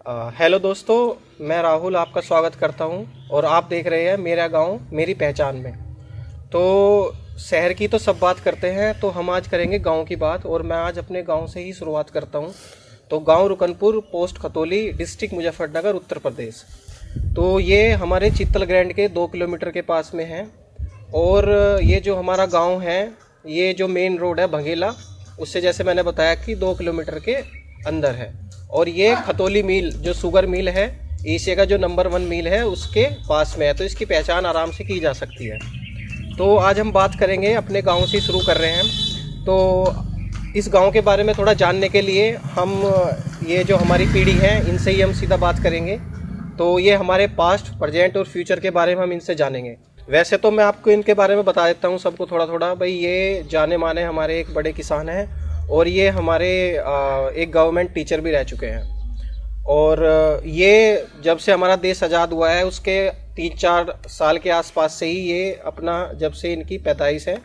Hello दोस्तों, मैं राहुल आपका स्वागत करता हूं और आप देख रहे हैं मेरा गांव मेरी पहचान में। तो शहर की तो सब बात करते हैं, तो हम आज करेंगे गांव की बात और मैं आज अपने गांव से ही शुरुआत करता हूं। तो गांव रुकनपुर, पोस्ट खतौली, डिस्ट्रिक्ट मुजफ्फरनगर, उत्तर प्रदेश। तो ये हमारे चित्तल ग्रैंड के 2 किलोमीटर के पास में है। और ये जो हमारा गाँव है, ये जो मेन रोड है भंगेला, उससे जैसे मैंने बताया कि 2 किलोमीटर के अंदर है। और ये खतौली मिल जो शुगर मिल है, एशिया का जो नंबर 1 मिल है, उसके पास में है। तो इसकी पहचान आराम से की जा सकती है। तो आज हम बात करेंगे, अपने गांव से शुरू कर रहे हैं। तो इस गांव के बारे में थोड़ा जानने के लिए हम ये जो हमारी पीढ़ी है, इनसे ही हम सीधा बात करेंगे। तो ये हमारे पास्ट, प्रेजेंट और फ्यूचर के बारे में हम इनसे जानेंगे। वैसे तो मैं आपको इनके बारे में बता देता हूँ सबको थोड़ा थोड़ा। भाई ये जाने माने हमारे एक बड़े किसान हैं और ये हमारे एक गवर्नमेंट टीचर भी रह चुके हैं। और ये जब से हमारा देश आज़ाद हुआ है, उसके 3-4 साल के आसपास से ही ये अपना, जब से इनकी पैदाइश है।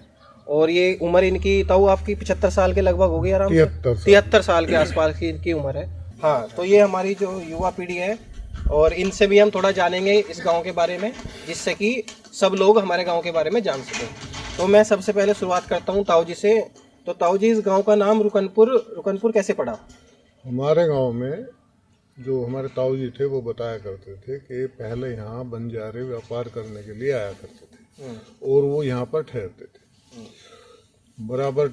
और ये उम्र इनकी ताऊ आपकी 75 साल के लगभग होगी, आराम से 73 साल के आसपास की इनकी उम्र है। हाँ, तो ये हमारी जो युवा पीढ़ी है और इनसे भी हम थोड़ा जानेंगे इस गांव के बारे में, जिससे कि सब लोग हमारे गांव के बारे में जान सकें। तो मैं सबसे पहले शुरुआत करता हूँ ताऊ जी से। तो ताऊ जी, इस गांव का नाम रुकनपुर कैसे पड़ा? हमारे गांव में जो हमारे ताऊ जी थे वो बताया करते थे कि पहले यहाँ बंजारे व्यापार करने के लिए आया करते थे और वो यहाँ पर ठहरते थे। बराबर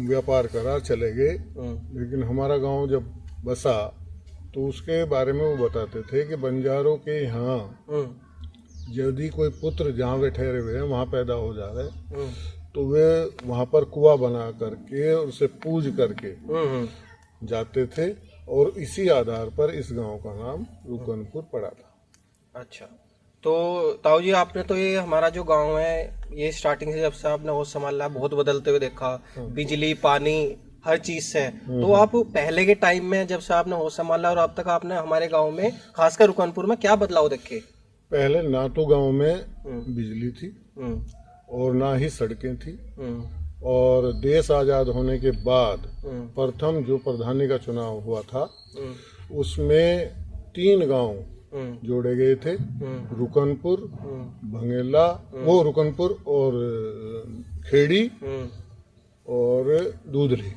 व्यापार करा चले गए। लेकिन हमारा गांव जब बसा तो उसके बारे में वो बताते थे कि बंजारों के यहाँ यदि कोई पुत्र जहाँ वे ठहरे हुए हैं वहाँ पैदा हो जा रहे, तो वे वहाँ पर कुआं बना करके और उसे पूज करके जाते थे। और इसी आधार पर इस गांव का नाम रुकनपुर पड़ा था। अच्छा, तो ताऊ जी, आपने तो ये हमारा जो गांव है, ये स्टार्टिंग से जब से आपने होश संभाला, बहुत बदलते हुए देखा, बिजली, पानी, हर चीज से। तो आप पहले के टाइम में जब से आपने होश संभाला और अब तक आपने हमारे गांव में, खासकर रुकनपुर में, क्या बदलाव देखे? पहले ना तो गांव में बिजली थी और ना ही सड़कें थी। और देश आजाद होने के बाद प्रथम जो प्रधानी का चुनाव हुआ था, उसमें 3 गांव जोड़े गए थे, रुकनपुर, भंगेला, वो रुकनपुर और खेड़ी और दूधली।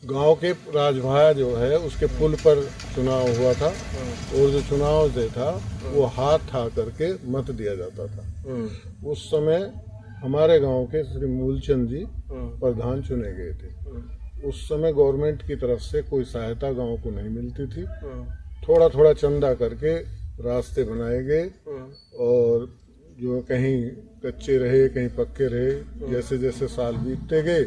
गांव के राजभाया जो है उसके पुल पर चुनाव हुआ था और जो चुनाव से था वो हाथ ठा करके मत दिया जाता था। उस समय हमारे गांव के श्री मूलचंद जी प्रधान चुने गए थे। उस समय गवर्नमेंट की तरफ से कोई सहायता गांव को नहीं मिलती थी। थोड़ा थोड़ा चंदा करके रास्ते बनाए गए और जो कहीं कच्चे रहे कहीं पक्के रहे, जैसे जैसे साल बीतते गए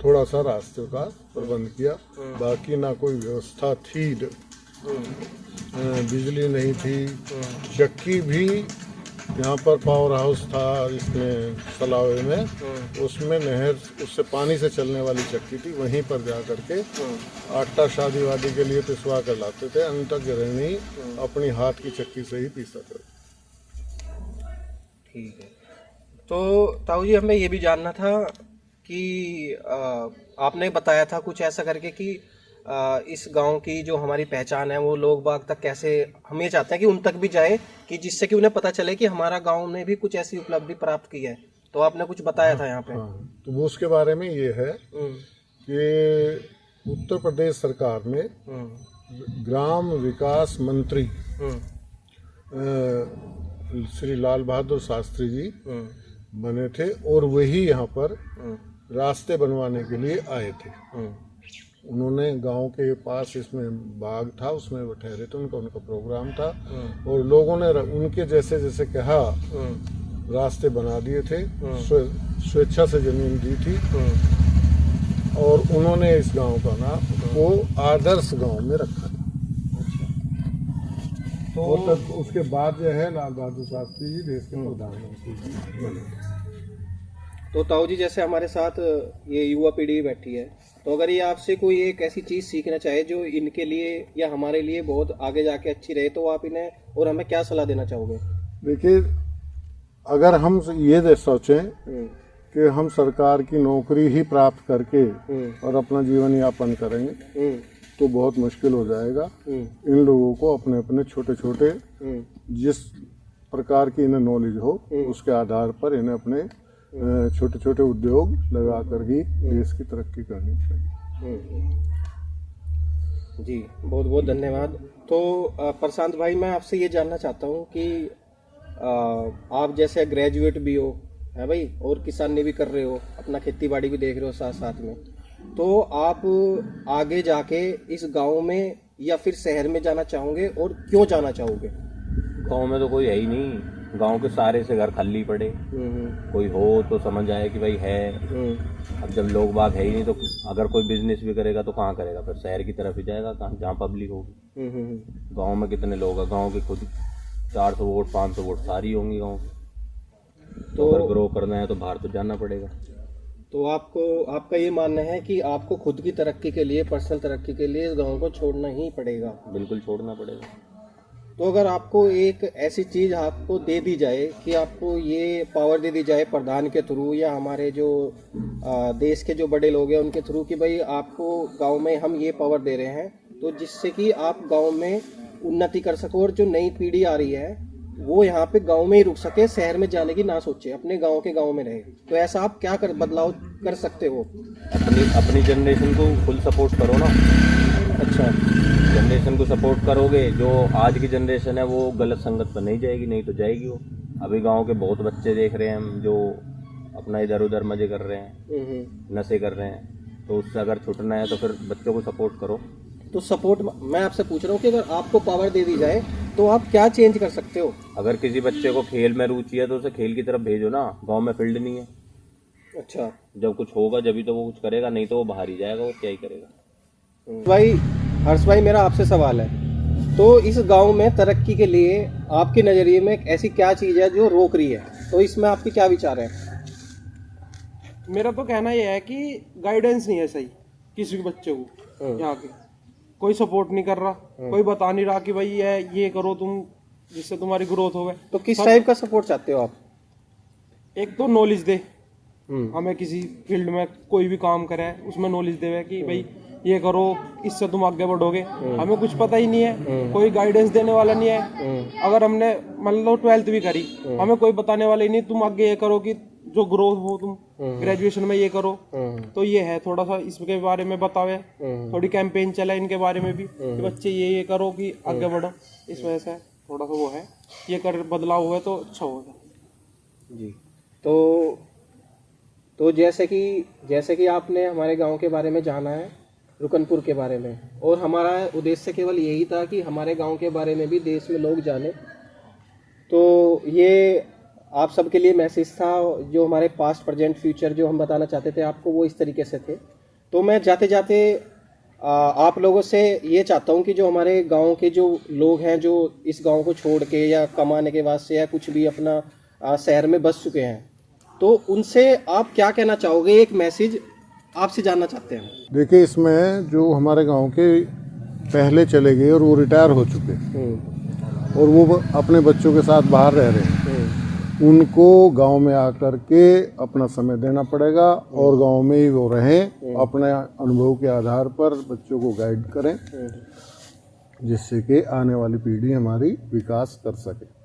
थोड़ा सा रास्ते का प्रबंध किया। बाकी ना कोई व्यवस्था थी, बिजली नहीं थी। चक्की भी यहाँ पर पावर हाउस था इसमें सलावे में, उसमें नहर, उससे पानी से चलने वाली चक्की थी। वहीं पर जा करके आटा शादी वादी के लिए पिसवा कर लाते थे। अंत तक गृहिणी अपनी हाथ की चक्की से ही पीसा करते। ठीक है। तो ताऊ जी, हमें ये भी जानना था कि आपने बताया था कुछ ऐसा करके कि इस गांव की जो हमारी पहचान है वो लोग बाग तक कैसे, हम ये चाहते हैं कि उन तक भी जाए, कि जिससे कि उन्हें पता चले कि हमारा गांव ने भी कुछ ऐसी उपलब्धि प्राप्त की है। तो आपने कुछ बताया था यहाँ पे। तो वो उसके बारे में ये है कि उत्तर प्रदेश सरकार में ग्राम विकास मंत्री श्री लाल बहादुर शास्त्री जी बने थे और वही यहाँ पर रास्ते बनवाने के लिए आए थे। उन्होंने गांव के पास इसमें बाग था, उसमें वो ठहरे थे, उनका प्रोग्राम था और लोगों ने उनके जैसे जैसे कहा रास्ते बना दिए थे। स्वेच्छा से जमीन दी थी और उन्होंने इस गांव का नाम को आदर्श गांव में रखा। तो तब उसके बाद जो है लाल बहादुर शास्त्री जी देश के प्रधानमंत्री बने। तो ताऊ जी, जैसे हमारे साथ ये युवा पीढ़ी बैठी है, तो अगर ये आपसे कोई एक ऐसी चीज़ सीखना चाहे जो इनके लिए या हमारे लिए बहुत आगे जाके अच्छी रहे, तो आप इन्हें और हमें क्या सलाह देना चाहोगे? देखिए, अगर हम ये सोचें कि हम सरकार की नौकरी ही प्राप्त करके और अपना जीवन यापन करेंगे, तो बहुत मुश्किल हो जाएगा। इन लोगों को अपने अपने छोटे छोटे जिस प्रकार की इन्हें नॉलेज हो उसके आधार पर इन्हें अपने छोटे छोटे उद्योग लगा कर ही देश की तरक्की करनी चाहिए। जी बहुत बहुत धन्यवाद। तो प्रशांत भाई, मैं आपसे ये जानना चाहता हूँ कि आप जैसे ग्रेजुएट भी हो है भाई, और किसानी भी कर रहे हो, अपना खेती बाड़ी भी देख रहे हो साथ साथ में, तो आप आगे जाके इस गांव में या फिर शहर में जाना चाहोगे और क्यों जाना चाहोगे? गांव में तो कोई है ही नहीं, गांव के सारे से घर खाली पड़े, कोई हो तो समझ आए कि भाई है। अब जब लोग बाग है ही नहीं तो अगर कोई बिजनेस भी करेगा तो कहाँ करेगा, फिर शहर की तरफ ही जाएगा जहाँ पब्लिक होगी। गांव में कितने लोग हैं, गांव के खुद 400 वोट 500 वोट सारी होंगी गांव की। तो अगर ग्रो करना है तो बाहर तो जाना पड़ेगा। तो आपका ये मानना है कि आपको खुद की तरक्की के लिए, पर्सनल तरक्की के लिए इस गांव को छोड़ना ही पड़ेगा? बिल्कुल छोड़ना पड़ेगा। तो अगर आपको एक ऐसी चीज़ आपको दे दी जाए कि आपको ये पावर दे दी जाए प्रधान के थ्रू या हमारे जो देश के जो बड़े लोग हैं उनके थ्रू कि भाई आपको गांव में हम ये पावर दे रहे हैं, तो जिससे कि आप गांव में उन्नति कर सको और जो नई पीढ़ी आ रही है वो यहाँ पे गांव में ही रुक सके, शहर में जाने की ना सोचे, अपने गांव के गांव में रहे, तो ऐसा आप क्या बदलाव कर सकते हो? अपनी जनरेशन को फुल सपोर्ट करो ना। अच्छा, जनरेशन को सपोर्ट करोगे, जो आज की जनरेशन है वो गलत संगत पर नहीं जाएगी, नहीं तो जाएगी वो। अभी गांव के बहुत बच्चे देख रहे हैं हम जो अपना इधर उधर मजे कर रहे हैं, नशे कर रहे हैं, तो उससे अगर छूटना है तो फिर बच्चों को सपोर्ट करो। तो सपोर्ट मैं आपसे पूछ रहा हूँ कि अगर आपको पावर दे दी जाए तो आप क्या चेंज कर सकते हो? अगर किसी बच्चे को खेल में रुचि है तो उसे खेल की तरफ भेजो ना, गांव में फील्ड नहीं है। अच्छा, जब कुछ होगा जब ही तो वो कुछ करेगा, नहीं तो वो बाहर ही जाएगा, वो क्या ही करेगा। भाई हर्ष भाई, मेरा आपसे सवाल है, तो इस गांव में तरक्की के लिए आपके नज़रिए में ऐसी क्या चीज़ है जो रोक रही है, तो इसमें आपके क्या विचार है? मेरा तो कहना यह है कि गाइडेंस नहीं है सही किसी भी बच्चे को। यहाँ के कोई सपोर्ट नहीं कर रहा, कोई बता नहीं रहा कि भाई ये करो तुम जिससे तुम्हारी ग्रोथ होवे। तो किस टाइप का सपोर्ट चाहते हो आप? एक तो नॉलेज दे, हमें किसी फील्ड में कोई भी काम करे उसमें नॉलेज देवे कि भाई ये करो इससे तुम आगे बढ़ोगे। हमें कुछ पता ही नहीं है, कोई गाइडेंस देने वाला नहीं है। अगर हमने मान लो 12th भी करी, हमें कोई बताने वाला ही नहीं तुम आगे ये करो कि जो ग्रोथ हो तुम ग्रेजुएशन में ये करो। तो ये है, थोड़ा सा इसके बारे में बतावे, थोड़ी कैंपेन चला इनके बारे में भी कि बच्चे ये करो कि आगे बढ़ो। इस वजह से थोड़ा सा वो है, ये कर बदलाव हुआ तो अच्छा होगा जी। तो जैसे कि आपने हमारे गांव के बारे में जाना है, रुकनपुर के बारे में, और हमारा उद्देश्य केवल यही था कि हमारे गांव के बारे में भी देश में लोग जाने। तो ये आप सबके लिए मैसेज था, जो हमारे पास्ट प्रेजेंट फ्यूचर जो हम बताना चाहते थे आपको, वो इस तरीके से थे। तो मैं जाते जाते आप लोगों से ये चाहता हूँ कि जो हमारे गांव के जो लोग हैं जो इस गांव को छोड़ के या कमाने के वास्ते या कुछ भी अपना शहर में बस चुके हैं, तो उनसे आप क्या कहना चाहोगे? एक मैसेज आपसे जानना चाहते हैं। देखिए, इसमें जो हमारे गांव के पहले चले गए और वो रिटायर हो चुके और वो अपने बच्चों के साथ बाहर रह रहे हैं, उनको गांव में आकर के अपना समय देना पड़ेगा और गांव में ही वो रहें, अपने अनुभव के आधार पर बच्चों को गाइड करें, जिससे कि आने वाली पीढ़ी हमारी विकास कर सके।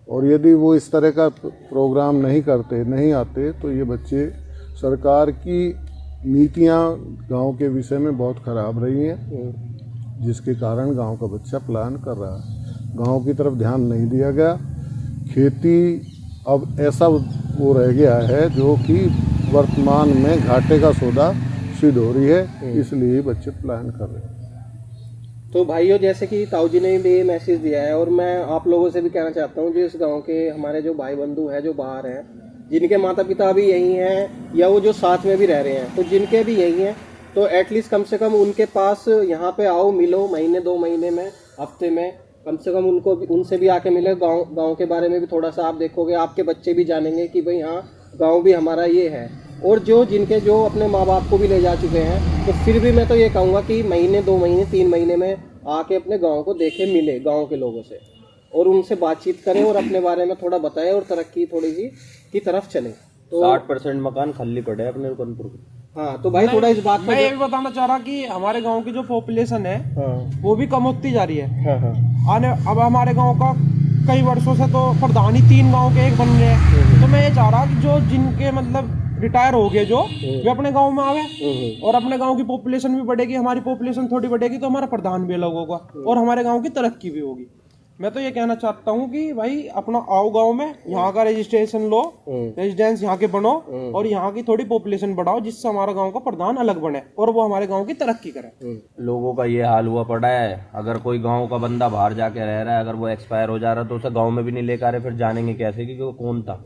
और यदि वो इस तरह का प्रोग्राम नहीं आते तो ये बच्चे, सरकार की नीतियां गांव के विषय में बहुत खराब रही हैं, जिसके कारण गांव का बच्चा पलायन कर रहा है। गांव की तरफ ध्यान नहीं दिया गया। खेती अब ऐसा वो रह गया है जो कि वर्तमान में घाटे का सौदा सिद्ध हो रही है, इसलिए बच्चे पलायन कर रहे हैं। तो भाइयों, जैसे कि ताऊ जी ने भी मैसेज दिया है, और मैं आप लोगों से भी कहना चाहता हूँ, जो इस गांव के हमारे जो भाई बंधु हैं जो बाहर हैं, जिनके माता पिता भी यही हैं या वो जो साथ में भी रह रहे हैं, तो जिनके भी यही हैं, तो एटलीस्ट कम से कम उनके पास यहाँ पे आओ, मिलो, महीने 2 महीने में, हफ्ते में, कम से कम उनसे भी आके मिले। गांव के बारे में भी थोड़ा सा आप देखोगे, आपके बच्चे भी जानेंगे कि भाई हाँ, गांव भी हमारा ये है। और जिनके जो अपने माँ बाप को भी ले जा चुके हैं, तो फिर भी मैं तो ये कहूँगा कि महीने 2 महीने 3 महीने में आके अपने गांव को देखे, मिले गांव के लोगों से, और उनसे बातचीत करें और अपने बारे में थोड़ा बताएं और तरक्की थोड़ी सी की तरफ चले। तो 60% मकान खाली पड़े हैं अपने रुकनपुर के। हाँ तो भाई थोड़ा इस बात मैं ये भी बताना चाह रहा कि हमारे गांव की जो पॉपुलेशन है वो भी कम होती जा रही है। अब हमारे गांव का कई वर्षों से तो प्रधान ही 3 गांव के एक बन रहे हैं। तो मैं ये चाह रहा कि जो जिनके मतलब रिटायर हो गए जो वे अपने गांव में आवे और अपने गांव की पॉपुलेशन भी बढ़ेगी, हमारी पॉपुलेशन थोड़ी बढ़ेगी तो हमारा प्रधान भी अलग होगा और हमारे गांव की तरक्की भी होगी। मैं तो ये कहना चाहता हूँ कि भाई अपना आओ गांव में, यहाँ का रजिस्ट्रेशन लो, रेजिडेंस यहाँ के बनो और यहाँ की थोड़ी पॉपुलेशन बढ़ाओ जिससे हमारा गांव का प्रधान अलग बने और वो हमारे गांव की तरक्की करे। लोगों का ये हाल हुआ पड़ा है, अगर कोई गांव का बंदा बाहर जाके रह रहा है, अगर वो एक्सपायर हो जा रहा है तो उसे गांव में भी नहीं लेकर आ रहे, फिर जानेंगे कैसे कि वो कौन था।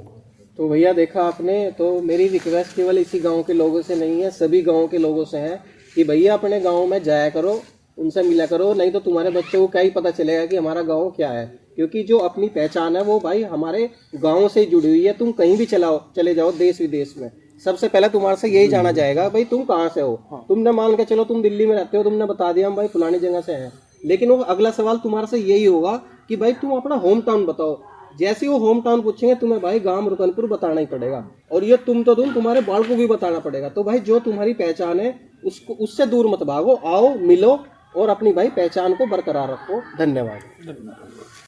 तो भैया देखा आपने, तो मेरी रिक्वेस्ट केवल इसी गांव के लोगों से नहीं है, सभी गांव के लोगों से है कि भैया अपने गांव में जाया करो, उनसे मिला करो, नहीं तो तुम्हारे बच्चों को क्या ही पता चलेगा कि हमारा गांव क्या है। क्योंकि जो अपनी पहचान है वो भाई हमारे गांव से जुड़ी हुई है। तुम कहीं भी चले जाओ देश विदेश में, सबसे पहले तुम्हारे से यही जाना जाएगा भाई तुम कहाँ से हो। तुमने मान के चलो तुम दिल्ली में रहते हो, तुमने बता दिया हम भाई फलानी जगह से हैं, लेकिन वो अगला सवाल तुम्हारे से यही होगा कि भाई तुम अपना होम टाउन बताओ। जैसे ही वो होम टाउन पूछेंगे तुम्हें भाई गांव रुकनपुर बताना ही पड़ेगा, और ये तुम्हारे बाल को भी बताना पड़ेगा। तो भाई जो तुम्हारी पहचान है उससे दूर मत भागो, आओ मिलो और अपनी भाई पहचान को बरकरार रखो। धन्यवाद।